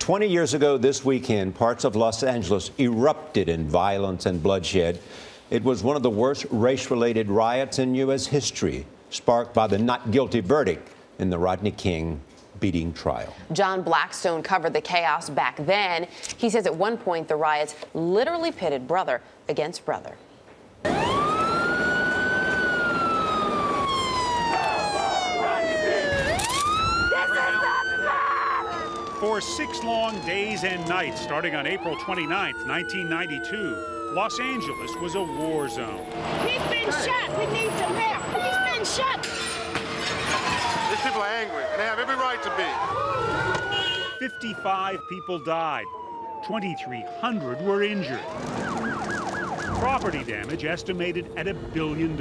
20 years ago this weekend, parts of Los Angeles erupted in violence and bloodshed. It was one of the worst race-related riots in U.S. history, sparked by the not guilty verdict in the Rodney King beating trial. John Blackstone covered the chaos back then. He says at one point the riots literally pitted brother against brother. For 6 long days and nights, starting on April 29, 1992, Los Angeles was a war zone. He's been shot. We need some help. He's been shot. These people are angry, and they have every right to be. 55 people died. 2,300 were injured. Property damage estimated at $1 billion.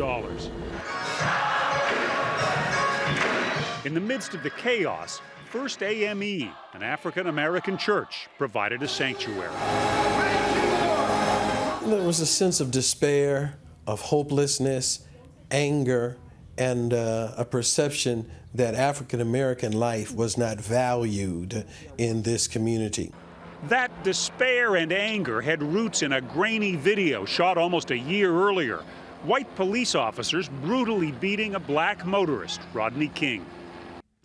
In the midst of the chaos, First AME, an African-American church, provided a sanctuary. There was a sense of despair, of hopelessness, anger, and a perception that African-American life was not valued in this community. That despair and anger had roots in a grainy video shot almost a year earlier. White police officers brutally beating a black motorist, Rodney King.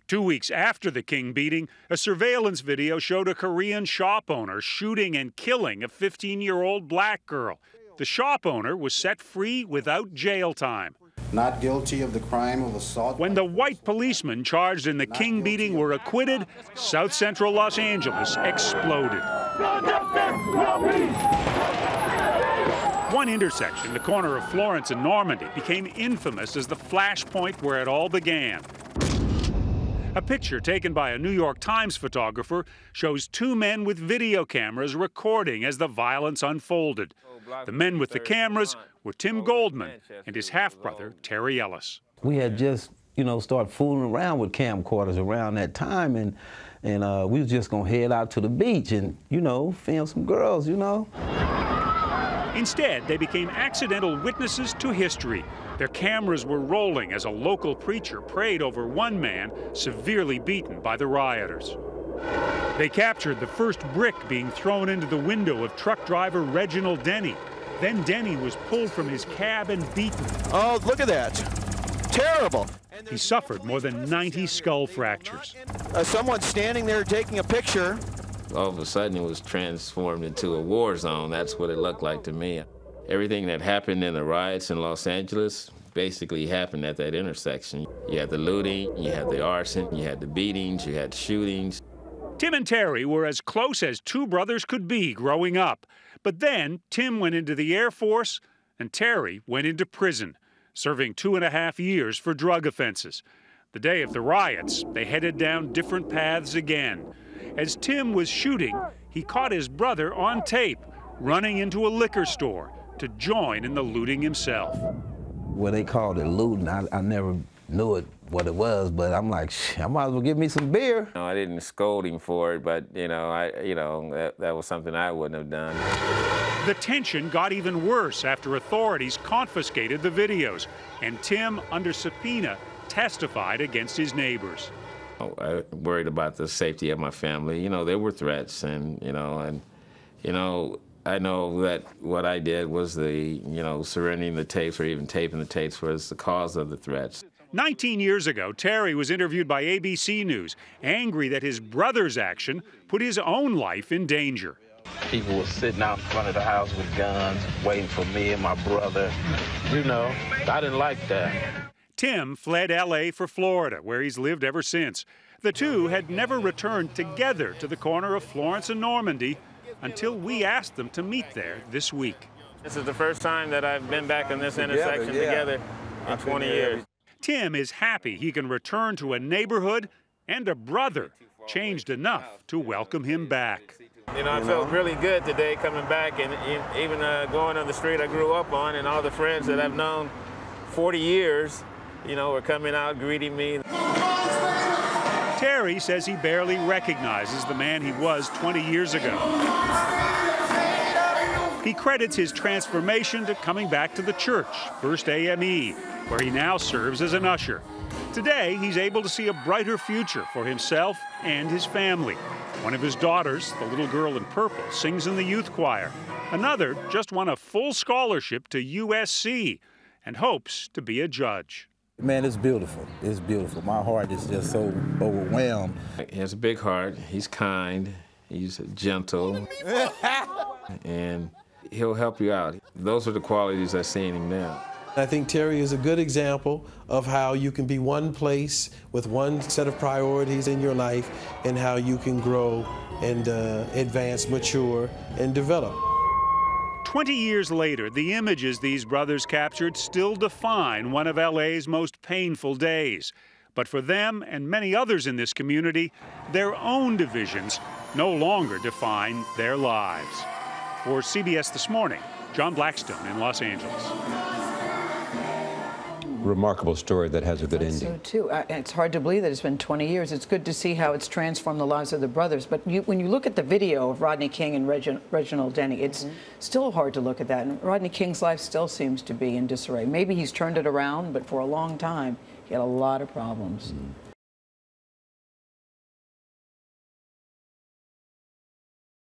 2 weeks after the King beating, a surveillance video showed a Korean shop owner shooting and killing a 15-year-old black girl. The shop owner was set free without jail time. Not guilty of the crime of assault. When the white policemen charged in the King beating were acquitted, South Central Los Angeles exploded. One intersection, the corner of Florence and Normandy, became infamous as the flashpoint where it all began. A picture taken by a New York Times photographer shows 2 men with video cameras recording as the violence unfolded. The men with the cameras were Tim Goldman and his half-brother, Terry Ellis. We had just, started fooling around with camcorders around that time, and we was just gonna head out to the beach and, film some girls, Instead, they became accidental witnesses to history. Their cameras were rolling as a local preacher prayed over one man severely beaten by the rioters. They captured the first brick being thrown into the window of truck driver Reginald Denny. Then Denny was pulled from his cab and beaten. Oh, look at that. Terrible. He suffered more than 90 skull fractures. Someone standing there taking a picture. All of a sudden, it was transformed into a war zone. That's what it looked like to me. Everything that happened in the riots in Los Angeles basically happened at that intersection. You had the looting, you had the arson, you had the beatings, you had the shootings. Tim and Terry were as close as 2 brothers could be growing up. But then Tim went into the Air Force and Terry went into prison, serving 2.5 years for drug offenses. The day of the riots, they headed down different paths again. As Tim was shooting, he caught his brother on tape, running into a liquor store to join in the looting himself. Well, they called it looting. I never knew what it was, but I'm like, I might as well give me some beer. No, I didn't scold him for it, but that was something I wouldn't have done. The tension got even worse after authorities confiscated the videos, and Tim, under subpoena, testified against his neighbors. I worried about the safety of my family. There were threats, and I know that what I did was surrendering the tapes or even taping the tapes was the cause of the threats. 19 years ago, Terry was interviewed by ABC News, angry that his brother's action put his own life in danger. People were sitting out in front of the house with guns, waiting for me and my brother. I didn't like that. Tim fled L.A. for Florida, where he's lived ever since. The two had never returned together to the corner of Florence and Normandy until we asked them to meet there this week. This is the first time that I've been back in this intersection together in 20 years. Tim is happy he can return to a neighborhood and a brother changed enough to welcome him back. I felt really good today coming back and even going on the street I grew up on, and all the friends that I've known 40 years, were coming out greeting me. Terry says he barely recognizes the man he was 20 years ago. He credits his transformation to coming back to the church, First AME, where he now serves as an usher. Today, he's able to see a brighter future for himself and his family. One of his daughters, the little girl in purple, sings in the youth choir. Another just won a full scholarship to USC and hopes to be a judge. Man, it's beautiful. It's beautiful. My heart is just so overwhelmed. He has a big heart. He's kind. He's gentle. And he'll help you out. Those are the qualities I see in him now. I think Terry is a good example of how you can be one place with one set of priorities in your life and how you can grow and advance, mature, and develop. 20 years later, the images these brothers captured still define one of LA's most painful days. But for them and many others in this community, their own divisions no longer define their lives. For CBS This Morning, John Blackstone in Los Angeles. Remarkable story that has a good ending. So too. It's hard to believe that it's been 20 years. It's good to see how it's transformed the lives of the brothers. But when you look at the video of Rodney King and Reginald Denny, it's still hard to look at that. And Rodney King's life still seems to be in disarray. Maybe he's turned it around, but for a long time, he had a lot of problems.